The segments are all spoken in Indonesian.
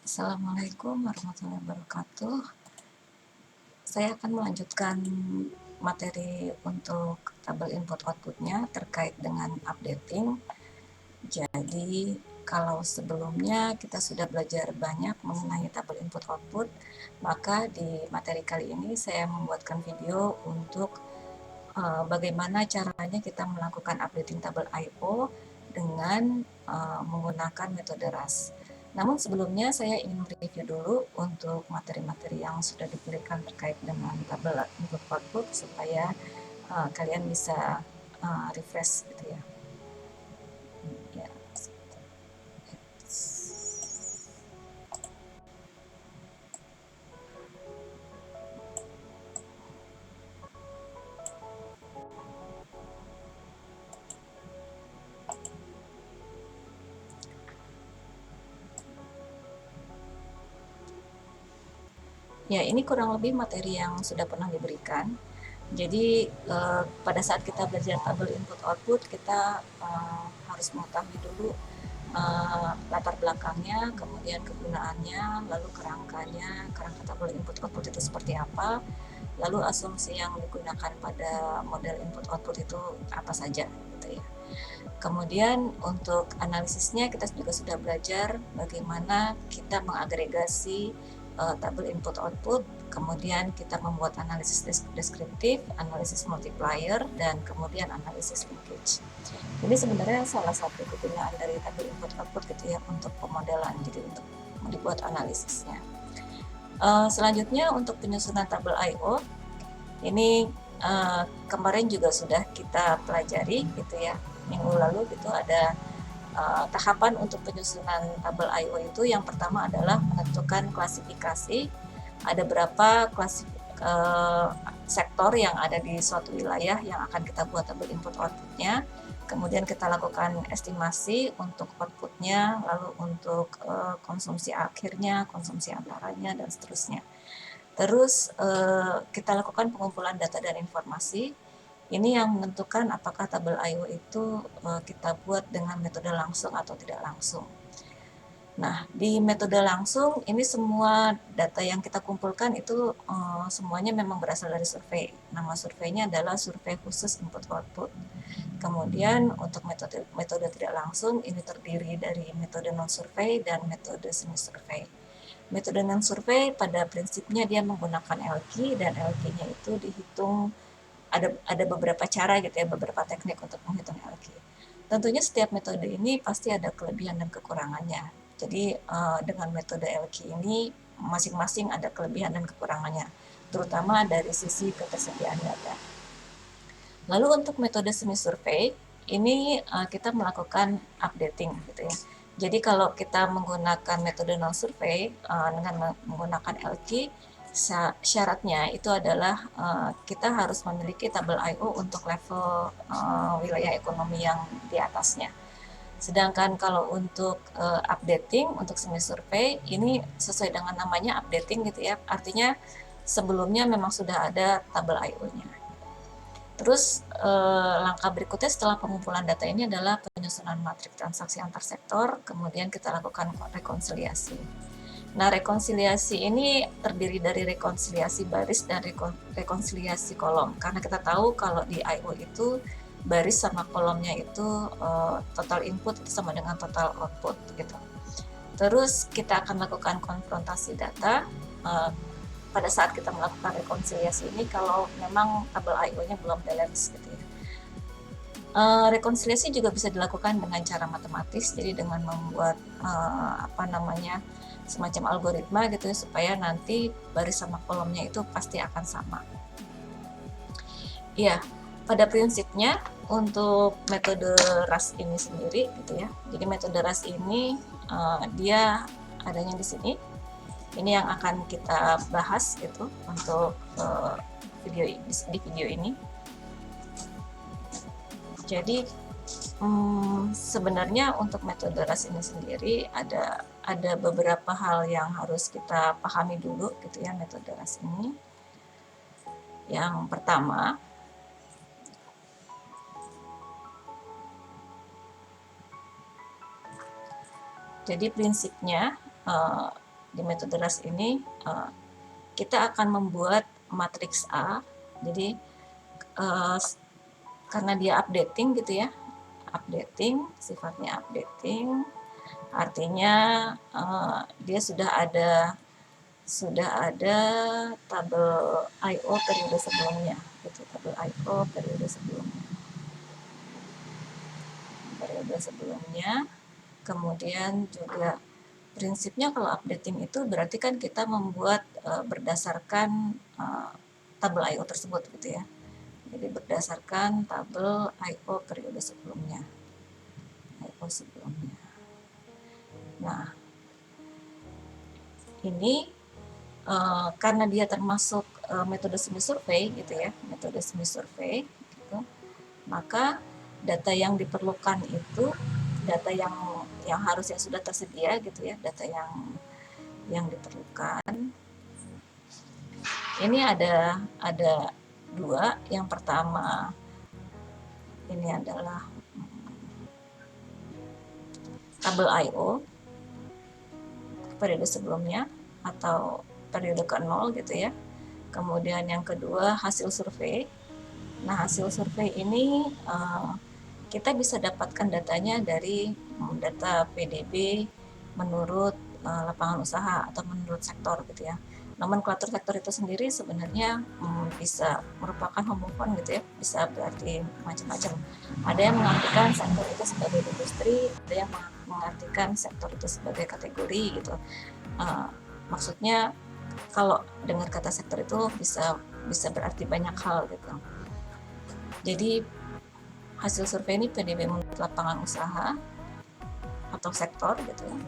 Assalamualaikum warahmatullahi wabarakatuh. Saya akan melanjutkan materi untuk tabel input outputnya terkait dengan updating. Jadi kalau sebelumnya kita sudah belajar banyak mengenai tabel input output, maka di materi kali ini saya membuatkan video untuk bagaimana caranya kita melakukan updating tabel I/O dengan menggunakan metode RAS. Namun sebelumnya saya ingin mereview dulu untuk materi-materi yang sudah diberikan terkait dengan tabel input output supaya kalian bisa refresh gitu ya. Ya. Ya, ini kurang lebih materi yang sudah pernah diberikan. Jadi pada saat kita belajar tabel input output kita harus mengetahui dulu latar belakangnya, kemudian kegunaannya, lalu kerangkanya, kerangka tabel input output itu seperti apa, lalu asumsi yang digunakan pada model input output itu apa saja gitu ya. Kemudian untuk analisisnya kita juga sudah belajar bagaimana kita mengagregasi tabel input output, kemudian kita membuat analisis deskriptif, analisis multiplier, dan kemudian analisis linkage. Ini sebenarnya salah satu kegunaan dari tabel input output gitu ya untuk pemodelan, jadi untuk dibuat analisisnya. Selanjutnya untuk penyusunan tabel I/O, ini kemarin juga sudah kita pelajari gitu ya, minggu lalu gitu ada tahapan untuk penyusunan tabel I/O itu. Yang pertama adalah menentukan klasifikasi, ada berapa sektor yang ada di suatu wilayah yang akan kita buat tabel input outputnya, kemudian kita lakukan estimasi untuk outputnya, lalu untuk konsumsi akhirnya, konsumsi antaranya, dan seterusnya. Terus kita lakukan pengumpulan data dan informasi. Ini yang menentukan apakah tabel I/O itu kita buat dengan metode langsung atau tidak langsung. Nah, di metode langsung ini semua data yang kita kumpulkan itu semuanya memang berasal dari survei. Nama surveinya adalah survei khusus input output. Kemudian untuk metode tidak langsung ini terdiri dari metode non survei dan metode semi survei. Metode non survei pada prinsipnya dia menggunakan LQ, dan LQ-nya itu dihitung ada beberapa cara gitu ya, beberapa teknik untuk menghitung LQ. Tentunya setiap metode ini pasti ada kelebihan dan kekurangannya. Jadi dengan metode LQ ini masing-masing ada kelebihan dan kekurangannya, terutama dari sisi ketersediaan data. Lalu untuk metode semi survei ini kita melakukan updating gitu ya. Jadi kalau kita menggunakan metode non survei dengan menggunakan LQ, syaratnya itu adalah kita harus memiliki tabel I/O untuk level wilayah ekonomi yang di atasnya. Sedangkan kalau untuk updating, untuk semi survei, ini sesuai dengan namanya updating gitu ya. Artinya sebelumnya memang sudah ada tabel I/O-nya. Terus langkah berikutnya setelah pengumpulan data ini adalah penyusunan matriks transaksi antar sektor, kemudian kita lakukan rekonsiliasi. Nah, rekonsiliasi ini terdiri dari rekonsiliasi baris dan rekonsiliasi kolom. Karena kita tahu kalau di I/O itu baris sama kolomnya itu total input itu sama dengan total output gitu. Terus kita akan lakukan konfrontasi data pada saat kita melakukan rekonsiliasi ini kalau memang tabel I/O-nya belum balance gitu ya. Rekonsiliasi juga bisa dilakukan dengan cara matematis, jadi dengan membuat semacam algoritma gitu ya, supaya nanti baris sama kolomnya itu pasti akan sama. Ya, pada prinsipnya untuk metode RAS ini sendiri gitu ya. Jadi metode RAS ini dia adanya di sini. Ini yang akan kita bahas gitu untuk di video ini. Jadi sebenarnya untuk metode RAS ini sendiri ada beberapa hal yang harus kita pahami dulu gitu ya metode RAS ini. Yang pertama, jadi prinsipnya di metode RAS ini kita akan membuat matriks A. Jadi karena dia updating gitu ya, sifatnya updating, artinya dia sudah ada tabel I/O periode sebelumnya, gitu, tabel I/O periode sebelumnya. Kemudian juga prinsipnya kalau updating itu berarti kan kita membuat berdasarkan tabel I/O tersebut gitu ya. Jadi berdasarkan tabel I/O periode sebelumnya. Nah, ini karena dia termasuk metode semi survei gitu ya, gitu, maka data yang diperlukan itu data yang harusnya sudah tersedia gitu ya, data yang diperlukan. Ini ada dua. Yang pertama ini adalah tabel I/O periode sebelumnya atau periode ke-0 gitu ya. Kemudian yang kedua hasil survei. Nah, hasil survei ini kita bisa dapatkan datanya dari data PDB menurut lapangan usaha atau menurut sektor gitu ya. Nomenklatur sektor itu sendiri sebenarnya bisa merupakan homofon gitu ya, bisa berarti macam-macam. Ada yang mengartikan sektor itu sebagai industri, ada yang mengartikan sektor itu sebagai kategori gitu. Maksudnya kalau dengar kata sektor itu bisa berarti banyak hal gitu. Jadi hasil survei ini PDB menurut lapangan usaha atau sektor gitu ya,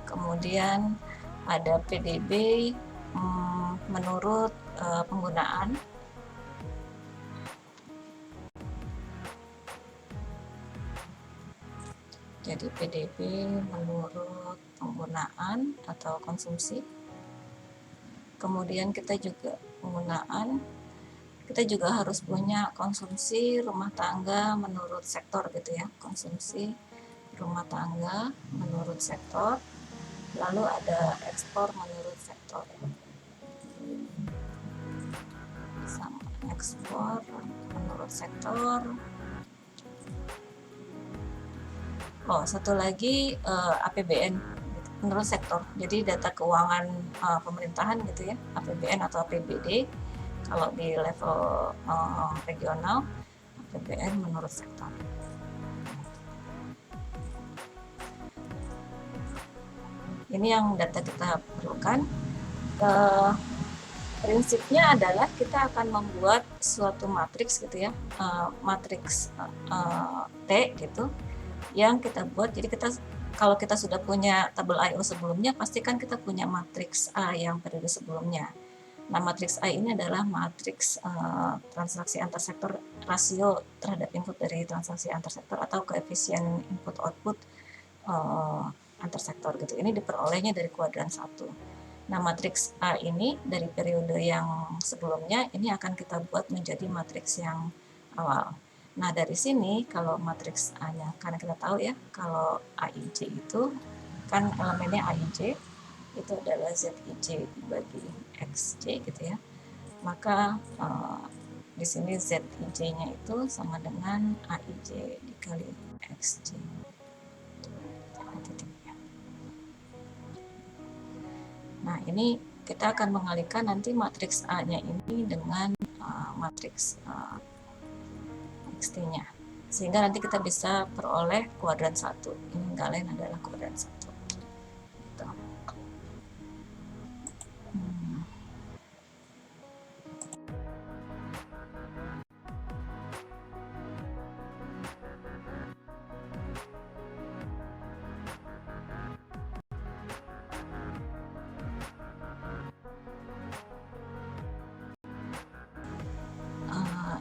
kemudian ada PDB menurut penggunaan, jadi PDB menurut penggunaan atau konsumsi. Kemudian kita juga harus punya konsumsi rumah tangga menurut sektor gitu ya, konsumsi rumah tangga menurut sektor, lalu ada ekspor menurut sektor, ekspor menurut sektor. Satu lagi APBN menurut sektor, jadi data keuangan pemerintahan gitu ya, APBN atau APBD kalau di level regional, APBN menurut sektor. Ini yang data kita perlukan. Prinsipnya adalah kita akan membuat suatu matriks gitu ya, matriks T gitu, yang kita buat. Jadi kalau kita sudah punya tabel I/O sebelumnya, pasti kan kita punya matriks A yang periode sebelumnya. Nah, matriks A ini adalah matriks transaksi antar sektor, rasio terhadap input dari transaksi antar sektor atau koefisien input output antar sektor gitu. Ini diperolehnya dari kuadran 1. Nah, matriks A ini dari periode yang sebelumnya ini akan kita buat menjadi matriks yang awal. Nah, dari sini kalau matriks A-nya, karena kita tahu ya, kalau AIJ itu kan elemennya AIJ, itu adalah ZIJ dibagi XJ gitu ya. Maka di sini ZIJ-nya itu sama dengan AIJ dikali XJ. Nah, ini kita akan mengalihkan nanti matriks A-nya ini dengan matriks XT-nya. Sehingga nanti kita bisa peroleh kuadran 1. Ini nggak lain adalah kuadran 1. Gitu.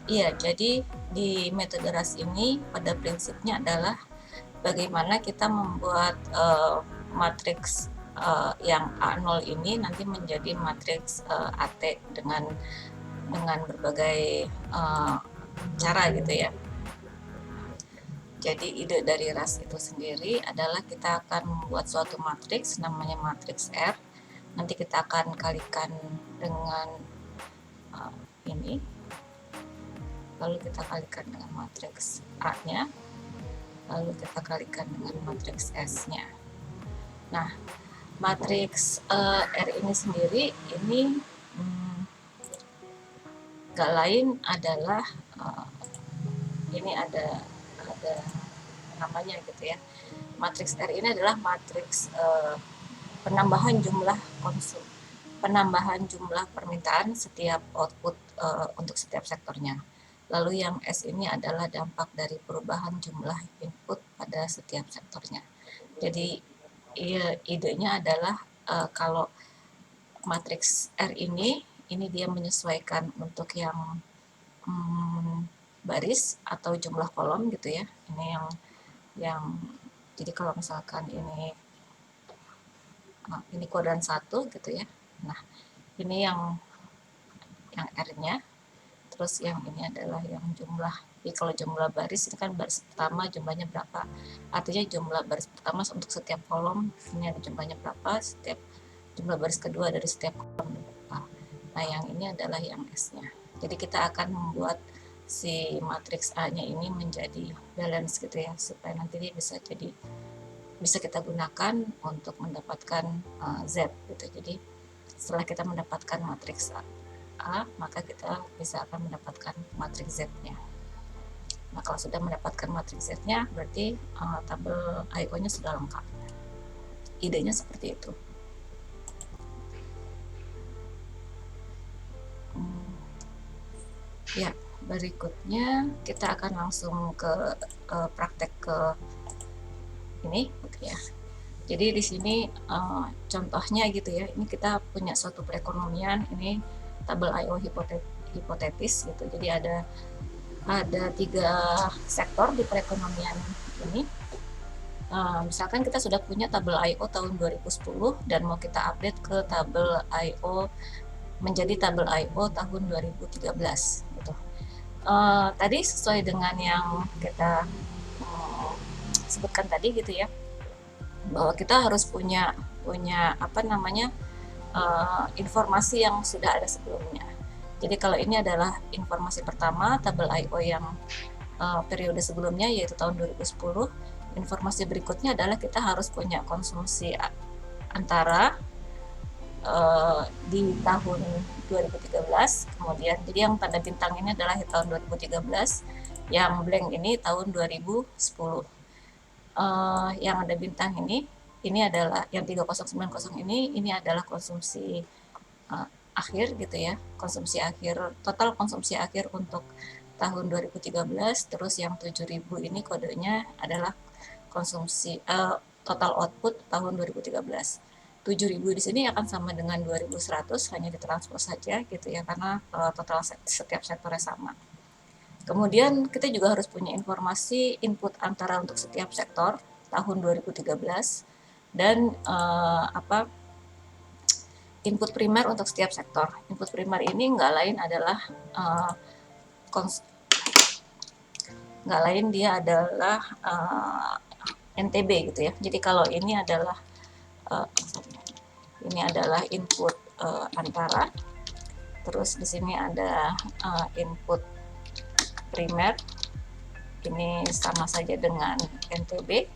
Iya, jadi di metode RAS ini pada prinsipnya adalah bagaimana kita membuat matriks yang A0 ini nanti menjadi matriks AT dengan berbagai cara gitu ya. Jadi ide dari ras itu sendiri adalah kita akan membuat suatu matriks namanya matriks R. Nanti kita akan kalikan dengan ini, lalu kita kalikan dengan matriks A-nya, lalu kita kalikan dengan matriks S-nya. Nah, matriks R ini sendiri ini gak lain adalah ini ada namanya gitu ya. Matriks R ini adalah matriks penambahan jumlah permintaan setiap output untuk setiap sektornya. Lalu yang S ini adalah dampak dari perubahan jumlah input pada setiap sektornya. Jadi idenya adalah kalau matriks R ini dia menyesuaikan untuk yang baris atau jumlah kolom gitu ya. Ini yang jadi kalau misalkan ini kuadran 1 gitu ya. Nah, ini yang R-nya. Terus yang ini adalah yang jumlah. Jadi kalau jumlah baris ini kan baris pertama jumlahnya berapa? Artinya jumlah baris pertama untuk setiap kolom ini ada jumlahnya berapa, setiap jumlah baris kedua dari setiap kolom berapa. Nah, yang ini adalah yang S-nya. Jadi kita akan membuat si matriks A-nya ini menjadi balance gitu ya, supaya nanti dia bisa kita gunakan untuk mendapatkan Z gitu. Jadi setelah kita mendapatkan matriks A, maka kita bisa akan mendapatkan matriks Z-nya. Nah, kalau sudah mendapatkan matriks Z-nya, berarti tabel I/O-nya sudah lengkap. Idenya seperti itu. Ya, berikutnya kita akan langsung ke praktek ke ini gitu ya. Jadi di sini contohnya gitu ya, ini kita punya suatu perekonomian, ini tabel I/O hipotetis gitu. Jadi ada 3 sektor di perekonomian ini. Misalkan kita sudah punya tabel I/O tahun 2010 dan mau kita update ke tabel I/O menjadi tabel I/O tahun 2013 gitu. Tadi sesuai dengan yang kita sebutkan tadi gitu ya, bahwa kita harus punya apa namanya informasi yang sudah ada sebelumnya. Jadi kalau ini adalah informasi pertama, tabel I/O yang periode sebelumnya yaitu tahun 2010. Informasi berikutnya adalah kita harus punya konsumsi antara di tahun 2013, kemudian jadi yang tanda bintang ini adalah di tahun 2013, yang blank ini tahun 2010. Yang ada bintang ini adalah yang 3090 ini adalah konsumsi akhir gitu ya, konsumsi akhir, total konsumsi akhir untuk tahun 2013. Terus yang 7000 ini kodenya adalah konsumsi total output tahun 2013. 7000 di sini akan sama dengan 2100, hanya ditranspos saja gitu ya, karena total setiap sektornya sama. Kemudian kita juga harus punya informasi input antara untuk setiap sektor tahun 2013 dan input primer untuk setiap sektor. Input primer ini nggak lain adalah dia adalah NTB gitu ya. Jadi kalau ini adalah input antara, terus di sini ada input primer, ini sama saja dengan NTB.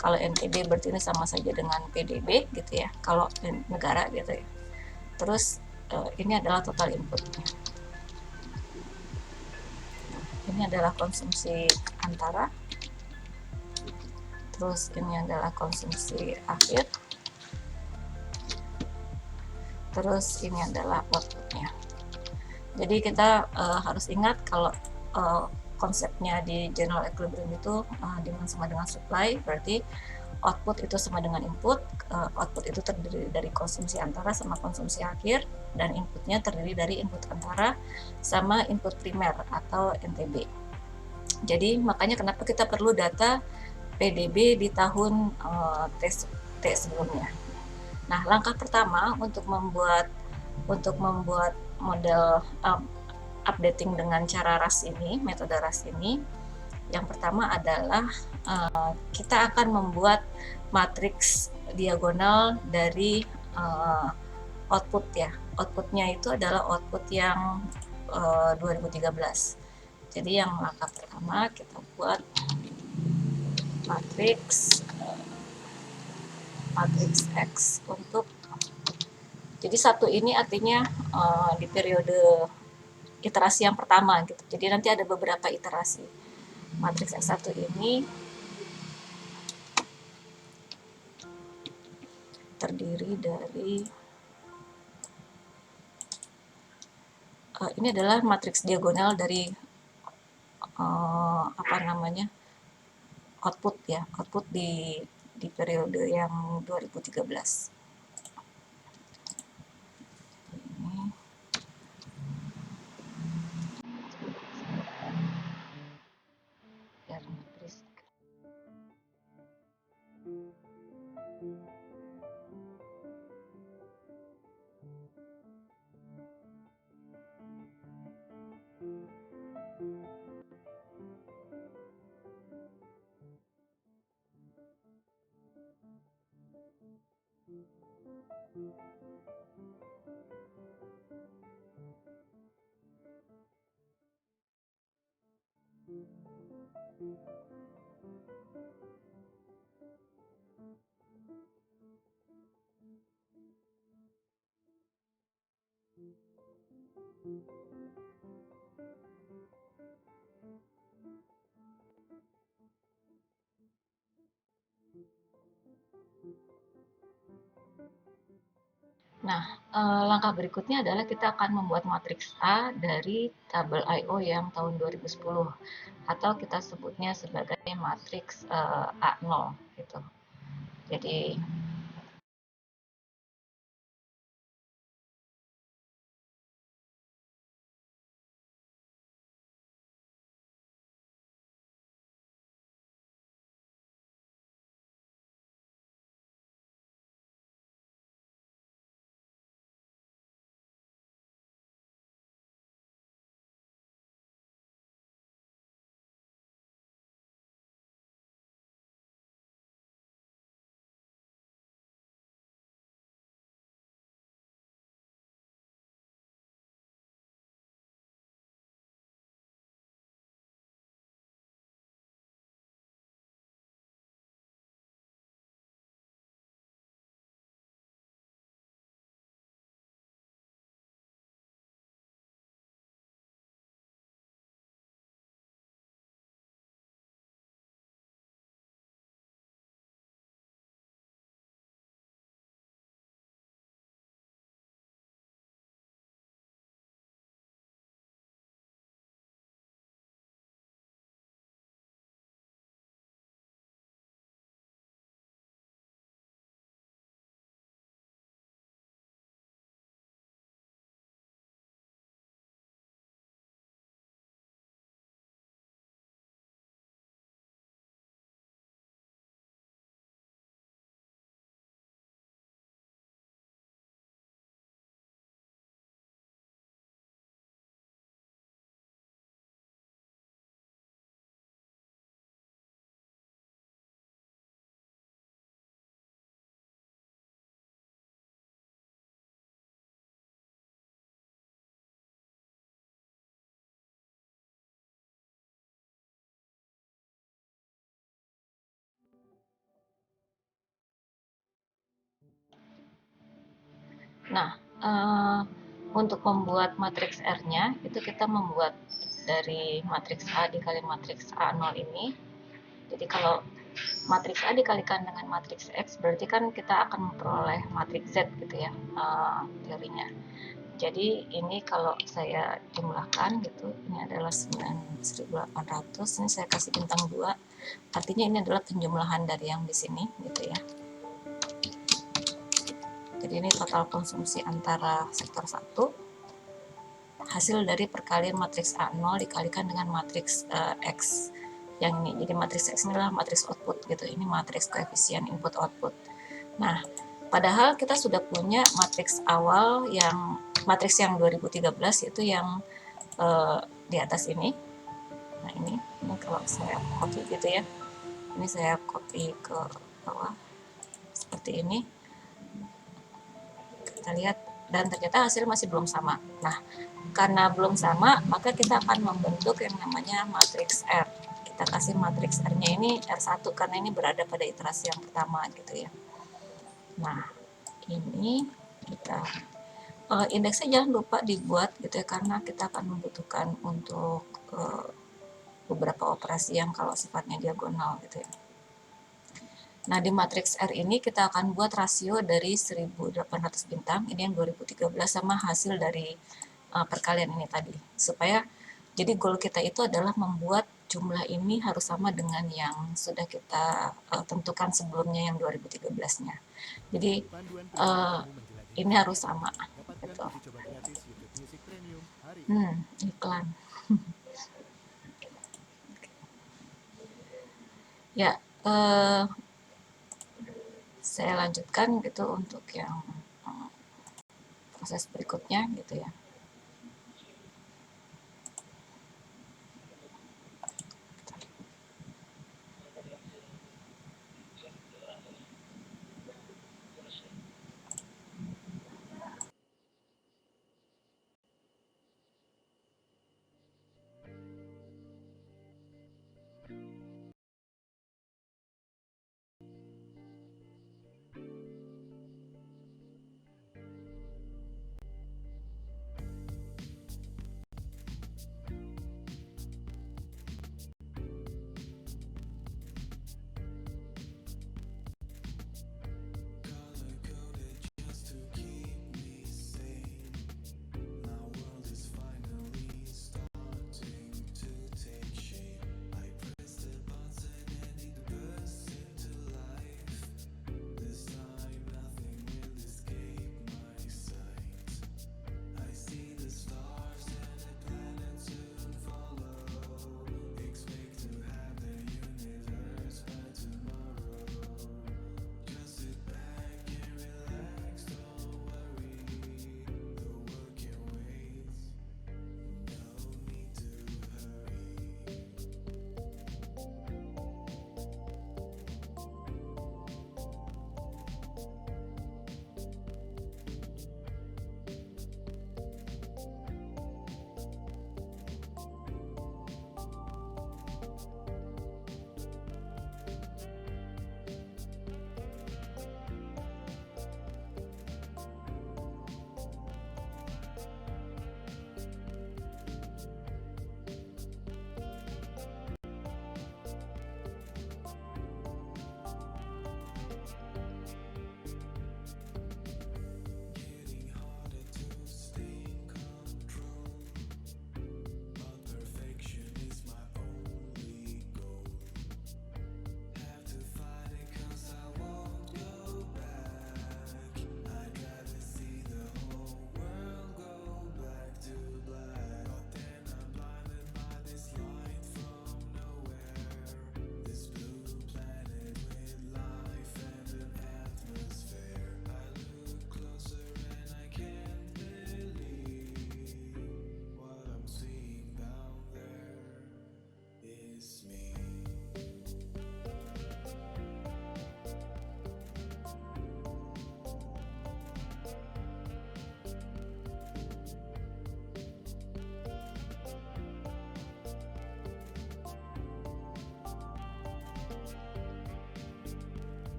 Kalau NTB berarti ini sama saja dengan PDB gitu ya, kalau negara gitu ya. Terus ini adalah total inputnya. Ini adalah konsumsi antara, terus ini adalah konsumsi akhir, terus ini adalah outputnya. Jadi kita harus ingat kalau konsepnya di general equilibrium itu demand sama dengan supply, berarti output itu sama dengan input. Output itu terdiri dari konsumsi antara sama konsumsi akhir, dan inputnya terdiri dari input antara sama input primer atau NTB. Jadi makanya kenapa kita perlu data PDB di tahun T sebelumnya. Nah, langkah pertama untuk membuat model updating dengan cara RAS ini, metode RAS ini, Yang pertama adalah kita akan membuat matriks diagonal dari output ya. Outputnya itu adalah output yang 2013. Jadi yang langkah pertama kita buat matriks X untuk, jadi satu ini artinya di periode iterasi yang pertama gitu. Jadi nanti ada beberapa iterasi. Matriks X1 ini terdiri dari ini adalah matriks diagonal dari output ya, output di periode yang 2013. Ini biar matris. Nah, langkah berikutnya adalah kita akan membuat matriks A dari tabel I/O yang tahun 2010 atau kita sebutnya sebagai matriks A0 gitu. Jadi Nah, untuk membuat matriks R-nya, itu kita membuat dari matriks A dikali matriks A0 ini. Jadi kalau matriks A dikalikan dengan matriks X, berarti kan kita akan memperoleh matriks Z gitu ya, teorinya. Jadi ini kalau saya jumlahkan gitu, ini adalah 9.800, ini saya kasih bintang 2, artinya ini adalah penjumlahan dari yang di sini gitu ya. Jadi ini total konsumsi antara sektor 1 hasil dari perkalian matriks A0 dikalikan dengan matriks X yang ini. Jadi matriks X ini adalah matriks output gitu. Ini matriks koefisien input output. Nah, padahal kita sudah punya matriks awal yang matriks yang 2013 yaitu yang di atas ini. Nah, ini kalau saya copy gitu ya. Ini saya copy ke bawah seperti ini, kita lihat, dan ternyata hasil masih belum sama. Nah, karena belum sama, maka kita akan membentuk yang namanya matriks R. Kita kasih matriks R-nya ini R1 karena ini berada pada iterasi yang pertama gitu ya. Nah, ini kita indeksnya jangan lupa dibuat gitu ya, karena kita akan membutuhkan untuk beberapa operasi yang kalau sifatnya diagonal gitu ya. Nah, di matriks R ini kita akan buat rasio dari 1800 bintang, ini yang 2013, sama hasil dari perkalian ini tadi. Supaya, jadi goal kita itu adalah membuat jumlah ini harus sama dengan yang sudah kita tentukan sebelumnya yang 2013-nya. Jadi, ini harus sama. Gitu. Iklan. Ya, saya lanjutkan gitu untuk yang proses berikutnya gitu ya.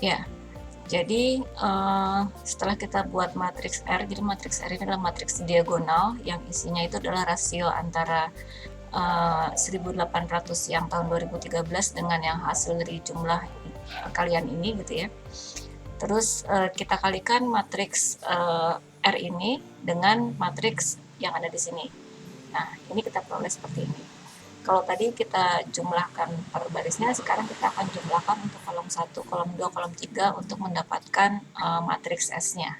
Ya, jadi setelah kita buat matriks R, jadi matriks R ini adalah matriks diagonal yang isinya itu adalah rasio antara 1800 yang tahun 2013 dengan yang hasil dari jumlah kalian ini gitu ya. Terus kita kalikan matriks R ini dengan matriks yang ada di sini. Nah, ini kita peroleh seperti ini. Kalau tadi kita jumlahkan per barisnya, sekarang kita akan jumlahkan untuk kolom 1, kolom 2, kolom 3 untuk mendapatkan matriks S-nya.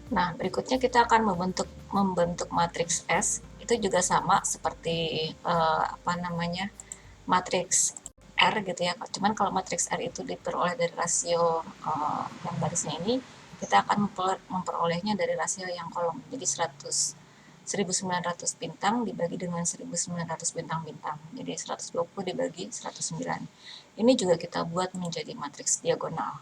Nah, berikutnya kita akan membentuk matriks S. Itu juga sama seperti apa namanya, matriks R gitu ya. Cuman kalau matriks R itu diperoleh dari rasio yang barisnya ini, kita akan memperolehnya dari rasio yang kolom. Jadi 1900 bintang dibagi dengan 1900 bintang-bintang. Jadi 120 dibagi 109. Ini juga kita buat menjadi matriks diagonal.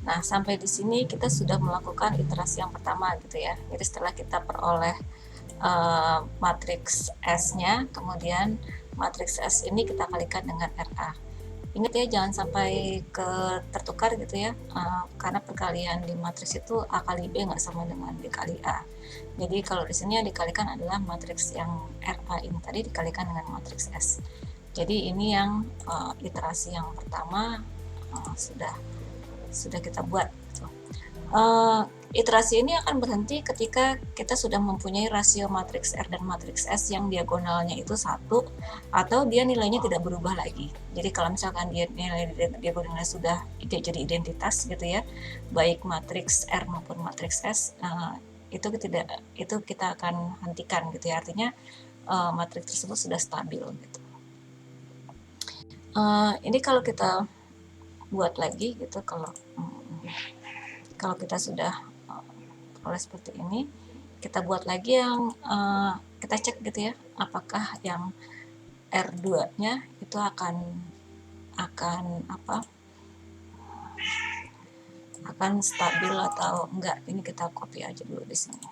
Nah, sampai di sini kita sudah melakukan iterasi yang pertama gitu ya. Jadi setelah kita peroleh matriks S-nya, kemudian matriks S ini kita kalikan dengan RA. Ingat ya, jangan sampai tertukar gitu ya, karena perkalian di matriks itu A kali B nggak sama dengan B kali A. Jadi kalau di sini yang dikalikan adalah matriks yang RA ini tadi dikalikan dengan matriks S. Jadi ini yang iterasi yang pertama sudah kita buat. Gitu. Iterasi ini akan berhenti ketika kita sudah mempunyai rasio matriks R dan matriks S yang diagonalnya itu 1 atau dia nilainya tidak berubah lagi. Jadi kalau misalkan dia nilai diagonalnya sudah jadi identitas gitu ya, baik matriks R maupun matriks S, itu kita akan hentikan gitu ya. Artinya matriks tersebut sudah stabil gitu. Ini kalau kita buat lagi gitu, kalau kita sudah oleh seperti ini, kita buat lagi yang kita cek gitu ya, apakah yang R2-nya itu akan stabil atau enggak. Ini kita copy aja dulu di sini.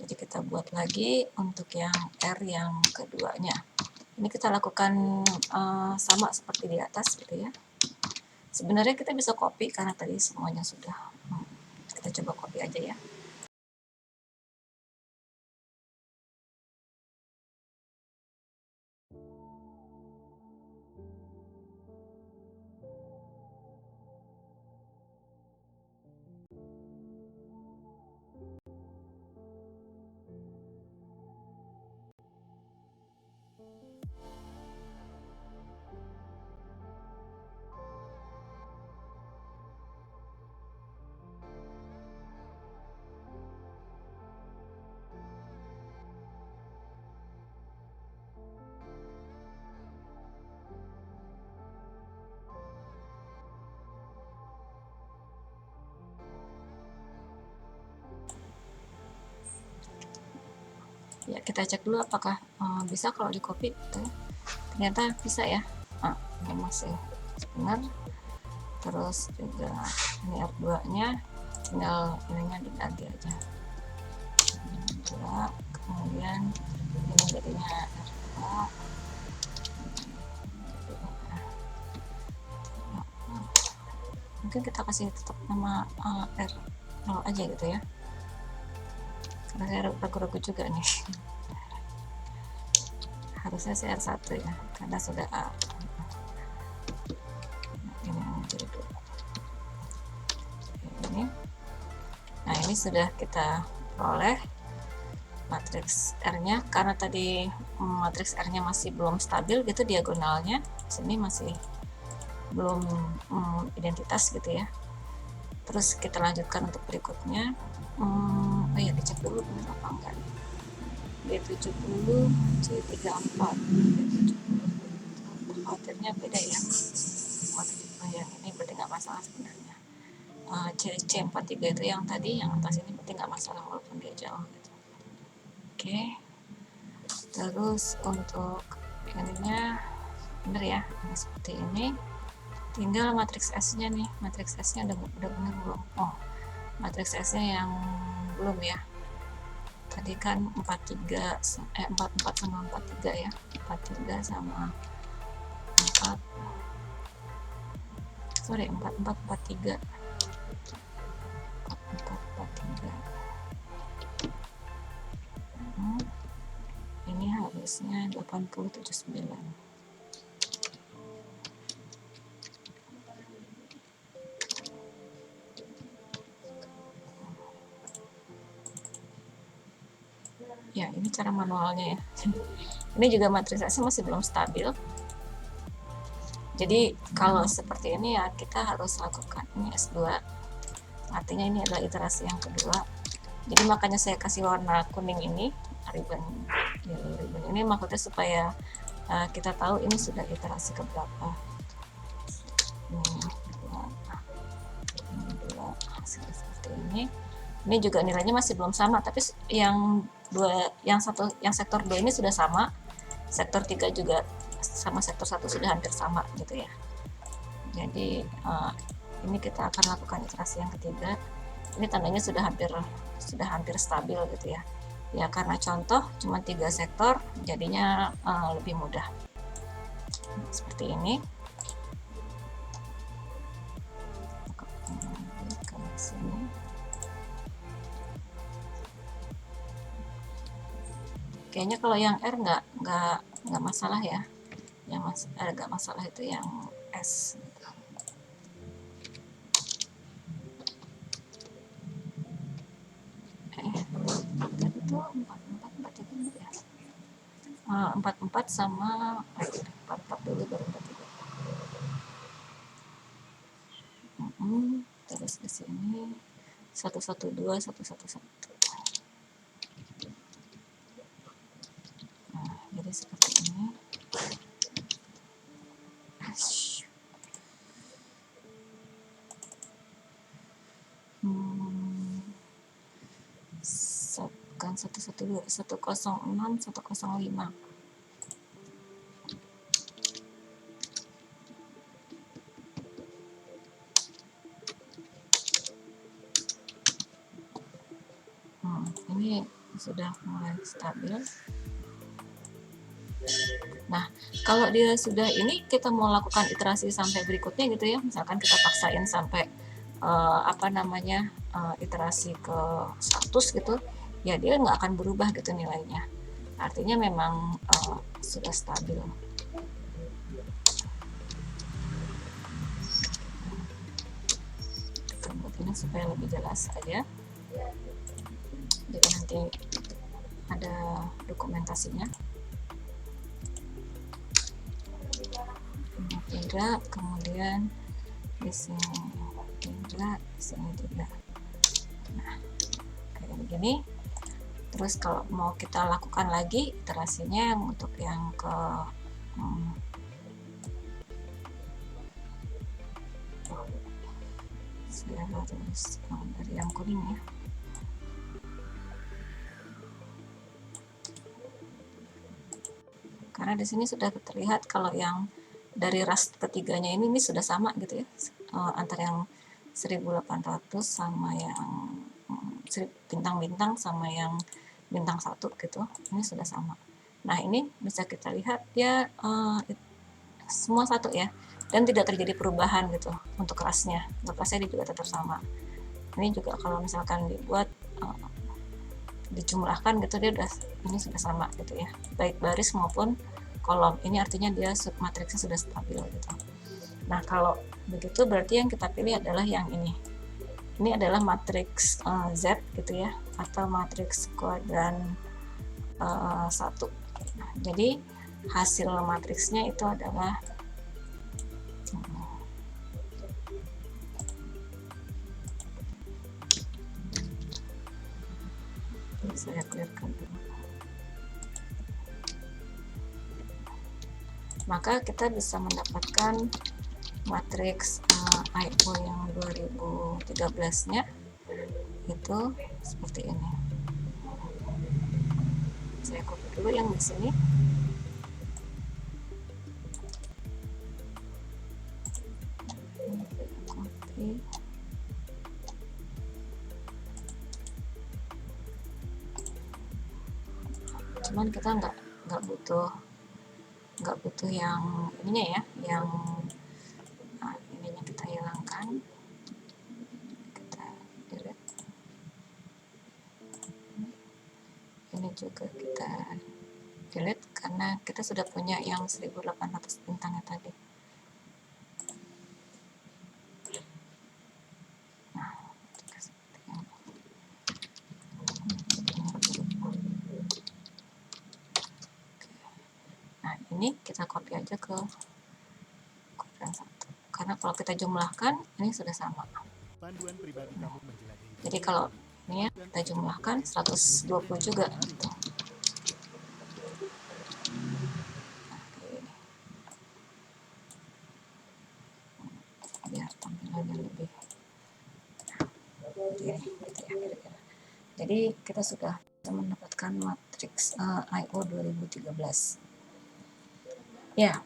Jadi kita buat lagi untuk yang R yang keduanya. Ini kita lakukan sama seperti di atas gitu ya. Sebenarnya kita bisa copy karena tadi semuanya sudah. Kita coba copy aja ya. Ya, kita cek dulu apakah bisa kalau di copy gitu. Ternyata bisa ya. Ini masih benar. Terus juga ini R2 nya tinggal ininya diganti aja, kemudian ini jadinya R2. Mungkin kita kasih tetap nama R0 aja gitu ya, karena saya ragu-ragu juga nih. Harusnya sih R1 ya, karena sudah A. Ini jadi 2. Nah, ini sudah kita peroleh matriks R-nya. Karena tadi matriks R-nya masih belum stabil gitu diagonalnya, sini masih belum identitas gitu ya. Terus kita lanjutkan untuk berikutnya. Oh ya, dicek dulu benar apa enggak. B70 C34 B70 khawatirnya beda ya. Yang ini berarti nggak masalah sebenarnya. C43 itu yang tadi, yang atas ini berarti nggak masalah walaupun dia jauh gitu. Oke. Terus untuk ininya bener ya, ini seperti ini. Tinggal matriks S-nya nih, matriks S-nya udah bener belum? Oh, matriks S-nya yang belum ya. Tadi kan 44 sama 43 ya. 43 sama 4. Sorry, 4443. 4443. Ini harusnya 8079. Ya, ini cara manualnya ya. Ini juga matriksnya masih belum stabil. Jadi kalau seperti ini ya kita harus lakukan ini S2. Artinya ini adalah iterasi yang kedua. Jadi makanya saya kasih warna kuning ini, ribbon ini maksudnya supaya kita tahu ini sudah iterasi keberapa. Ini dua hasilnya seperti ini. Ini juga nilainya masih belum sama, tapi yang sektor 2 ini sudah sama, sektor 3 juga sama, sektor 1 sudah hampir sama gitu ya. Jadi ini kita akan lakukan iterasi yang ketiga. Ini tandanya sudah hampir stabil gitu ya. Ya karena contoh cuma 3 sektor, jadinya lebih mudah. Seperti ini. Ke sini. Kayaknya kalau yang R nggak masalah ya. Yang agak masalah itu yang S. Itu 44 ya. 44 sama 44 dulu baru 43. Terus di sini 112 111. Jadi seperti ini. Bukan 112, 106, 105. Ini sudah mulai stabil. Nah, kalau dia sudah ini, kita mau lakukan iterasi sampai berikutnya gitu ya. Misalkan kita paksain sampai iterasi ke 100 gitu, ya dia nggak akan berubah gitu nilainya. Artinya memang sudah stabil. Kita buat ini supaya lebih jelas aja. Jadi nanti ada dokumentasinya. Ini tidak, kemudian di sini tidak, di sini tidak. Nah, kayak begini. Terus kalau mau kita lakukan lagi iterasinya untuk yang ke saya harus dari yang kuning ya. Karena di sini sudah terlihat kalau yang dari ras ketiganya ini sudah sama gitu ya, antara yang 1800 sama yang bintang-bintang sama yang bintang 1 gitu, ini sudah sama. Nah ini bisa kita lihat dia semua satu ya, dan tidak terjadi perubahan gitu untuk rasnya. Untuk rasnya dia juga tetap sama. Ini juga kalau misalkan dibuat dijumlahkan gitu, dia ini sudah sama gitu ya, baik baris maupun kolom. Ini artinya dia submatriksnya sudah stabil gitu. Nah kalau begitu berarti yang kita pilih adalah yang ini. Ini adalah matriks Z gitu ya, atau matriks kuadran 1. Nah, jadi hasil matriksnya itu adalah saya clearkan dulu. Maka kita bisa mendapatkan matriks I/O yang 2013-nya itu seperti ini. Saya copy dulu yang di sini. Copy. Cuman kita nggak butuh yang ininya ya, yang ininya kita hilangkan, kita delete. Ini juga kita delete karena kita sudah punya yang 1800 bintangnya tadi. Ini kita copy aja ke kuadran 1, karena kalau kita jumlahkan ini sudah sama. Jadi kalau ini ya, kita jumlahkan 120 juga gitu. Biar tampilannya lebih gitu ya, kira-kira. Jadi kita sudah mendapatkan matriks I/O 2013. Ya,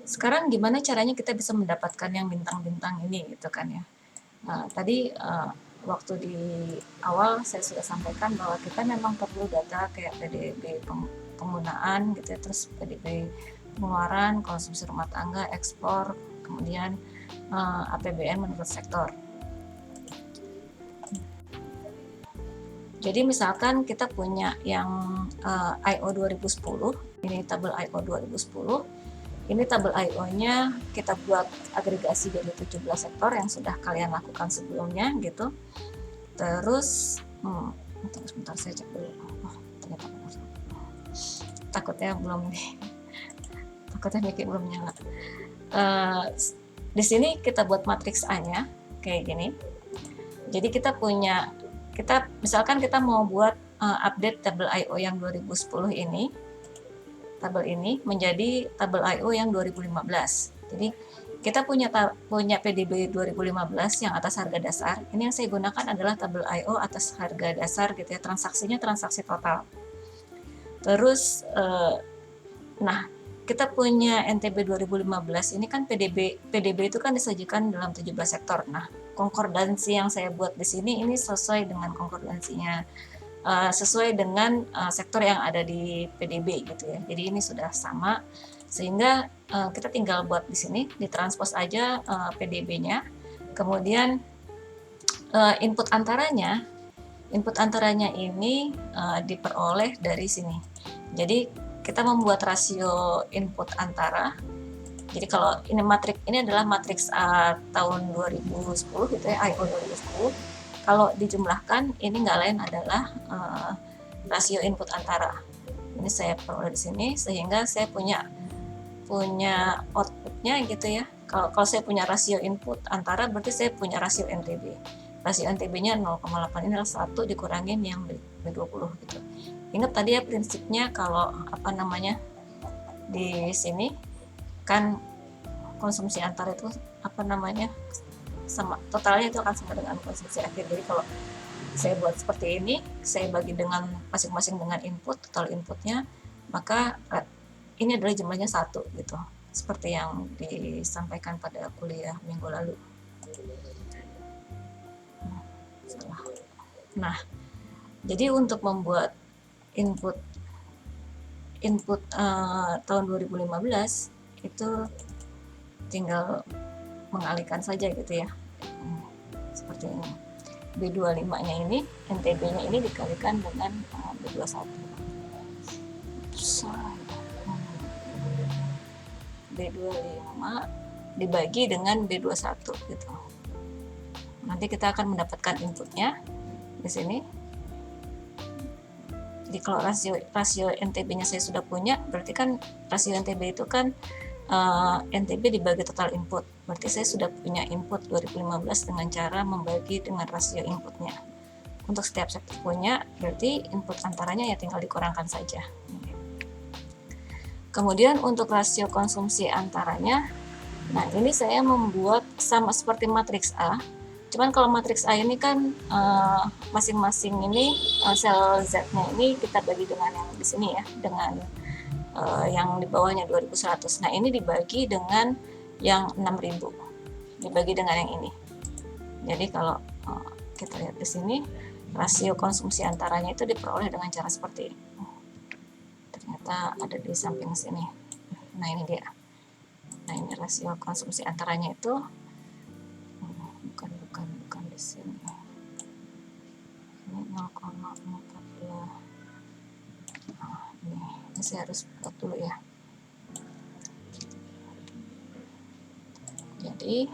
sekarang gimana caranya kita bisa mendapatkan yang bintang-bintang ini gitu kan ya. Tadi waktu di awal saya sudah sampaikan bahwa kita memang perlu data kayak PDB penggunaan gitu ya, terus PDB pengeluaran, konsumsi rumah tangga, ekspor, kemudian APBN menurut sektor. Jadi misalkan kita punya yang I/O 2010, ini tabel I/O 2010, ini tabel I/O-nya kita buat agregasi dari 17 sektor yang sudah kalian lakukan sebelumnya gitu. Terus, sebentar saya cek dulu. Oh, ternyata benar. Takutnya belum nyala. Di sini kita buat matriks A-nya kayak gini. Jadi misalkan kita mau buat update tabel I/O yang 2010 ini, tabel ini menjadi tabel I/O yang 2015. Jadi kita punya PDB 2015 yang atas harga dasar. Ini yang saya gunakan adalah tabel I/O atas harga dasar gitu ya, transaksinya transaksi total. Terus nah, kita punya NTB 2015 ini kan PDB itu kan disajikan dalam 17 sektor. Nah, konkordansi yang saya buat di sini ini sesuai dengan konkordansinya, sesuai dengan sektor yang ada di PDB gitu ya. Jadi ini sudah sama, sehingga kita tinggal buat di sini ditranspos aja PDB-nya Kemudian input antaranya ini diperoleh dari sini. Jadi kita membuat rasio input antara. Jadi kalau ini ini adalah matriks A tahun 2010 gitu ya, IO 2010. Kalau dijumlahkan ini nggak lain adalah rasio input antara. Ini saya peroleh di sini sehingga saya punya outputnya gitu ya. Kalau saya punya rasio input antara, berarti saya punya rasio NTB. Rasio NTB-nya 0,8, ini adalah 1 dikurangin yang B20 gitu. Ingat tadi ya prinsipnya, kalau di sini kan konsumsi antara itu sama totalnya itu akan sama dengan konsumsi akhir. Jadi kalau saya buat seperti ini, saya bagi dengan masing-masing dengan input, total inputnya, maka ini adalah jumlahnya 1 gitu, seperti yang disampaikan pada kuliah minggu lalu. Nah, jadi untuk membuat input tahun 2015 itu tinggal mengalihkan saja gitu ya, seperti ini. B25-nya ini, NTB-nya ini dikalikan dengan B21. B25 dibagi dengan B21 gitu. Nanti kita akan mendapatkan inputnya di sini. Jadi kalau rasio NTB-nya saya sudah punya, berarti kan rasio NTB itu kan NTB dibagi total input. Berarti saya sudah punya input 2015 dengan cara membagi dengan rasio inputnya. Untuk setiap sektor punya, berarti input antaranya ya tinggal dikurangkan saja. Kemudian untuk rasio konsumsi antaranya, nah ini saya membuat sama seperti matriks A. Cuman kalau matriks A ini kan masing-masing ini sel Z-nya ini kita bagi dengan yang di sini ya, dengan yang di bawahnya 2100. Nah ini dibagi dengan yang 6000, dibagi dengan yang ini. Jadi kalau kita lihat di sini, rasio konsumsi antaranya itu diperoleh dengan cara seperti ini. Ternyata ada di samping sini. Nah ini dia. Nah ini rasio konsumsi antaranya itu bukan di sini. Ini 0,14. Nah, ini saya harus buat dulu ya. Jadi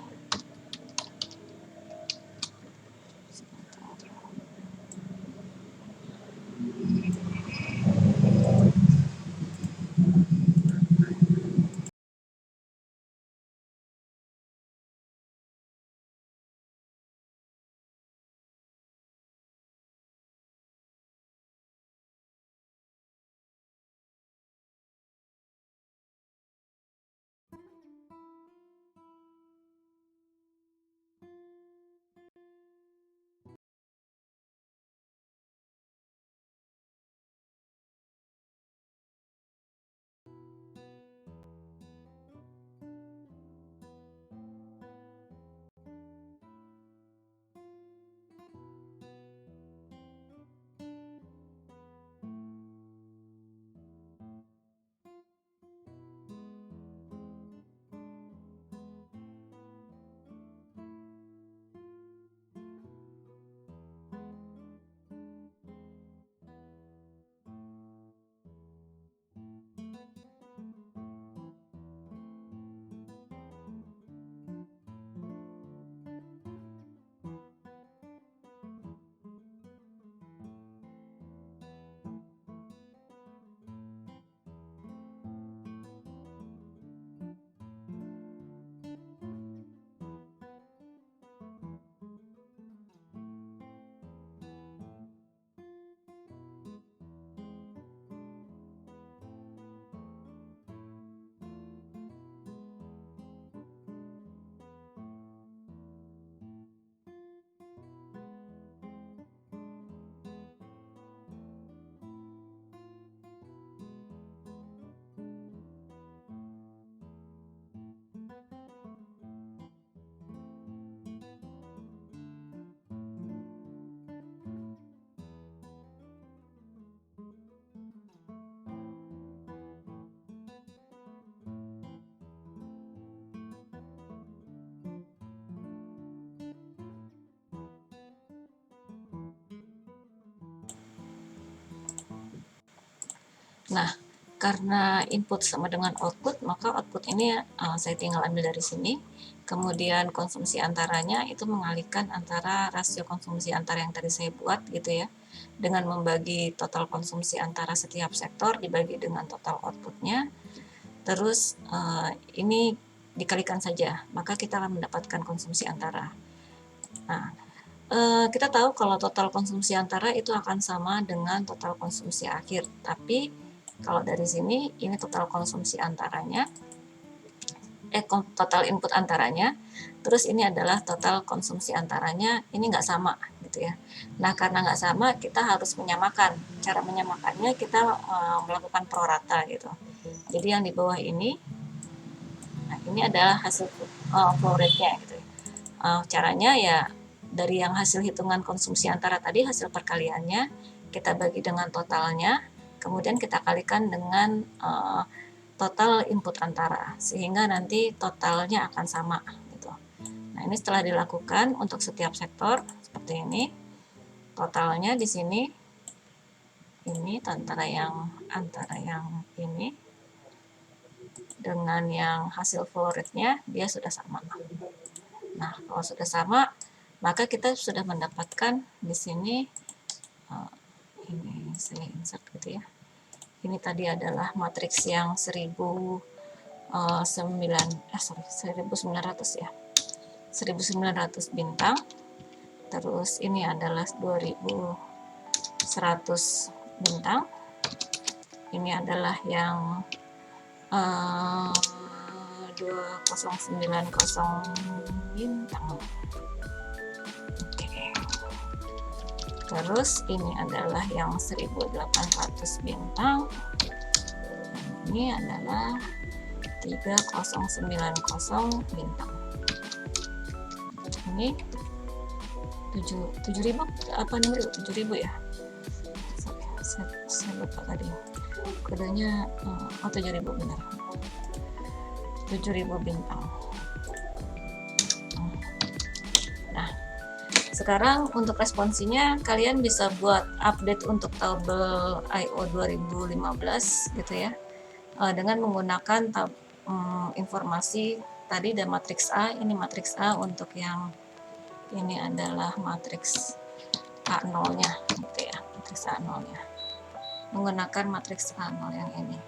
Nah, karena input sama dengan output, maka output ini saya tinggal ambil dari sini. Kemudian konsumsi antaranya itu mengalihkan antara rasio konsumsi antara yang tadi saya buat gitu ya, dengan membagi total konsumsi antara setiap sektor dibagi dengan total outputnya. Terus ini dikalikan saja, maka kita akan mendapatkan konsumsi antara. Nah, kita tahu kalau total konsumsi antara itu akan sama dengan total konsumsi akhir, tapi kalau dari sini ini total konsumsi antaranya, total input antaranya, terus ini adalah total konsumsi antaranya, ini nggak sama gitu ya. Nah, karena nggak sama, kita harus menyamakan. Cara menyamakannya kita melakukan prorata gitu. Jadi yang di bawah ini, nah ini adalah hasil flow rate-nya gitu ya. Caranya ya dari yang hasil hitungan konsumsi antara tadi, hasil perkaliannya kita bagi dengan totalnya, kemudian kita kalikan dengan total input antara, sehingga nanti totalnya akan sama gitu. Nah, ini setelah dilakukan untuk setiap sektor seperti ini, totalnya di sini ini antara yang ini dengan yang hasil flow rate-nya dia sudah sama. Nah, kalau sudah sama, maka kita sudah mendapatkan di sini ini saya insert gitu ya. Ini tadi adalah matriks yang 1900 ya. 1900 bintang. Terus ini adalah 2100 bintang. Ini adalah yang 2090 bintang. Oke. Terus ini adalah yang 1800 bintang. Ini adalah 3090 bintang. Ini 7000 apa 7000 ya? Saya lupa tadi. Kodenya 7000 benar. 7000 bintang. Nah, sekarang untuk responsinya kalian bisa buat update untuk tabel I/O 2015 gitu ya. Dengan menggunakan informasi tadi dan matriks A, ini matriks A untuk yang ini adalah matriks A0-nya gitu ya, matriks A0-nya. Menggunakan matriks A0 yang ini.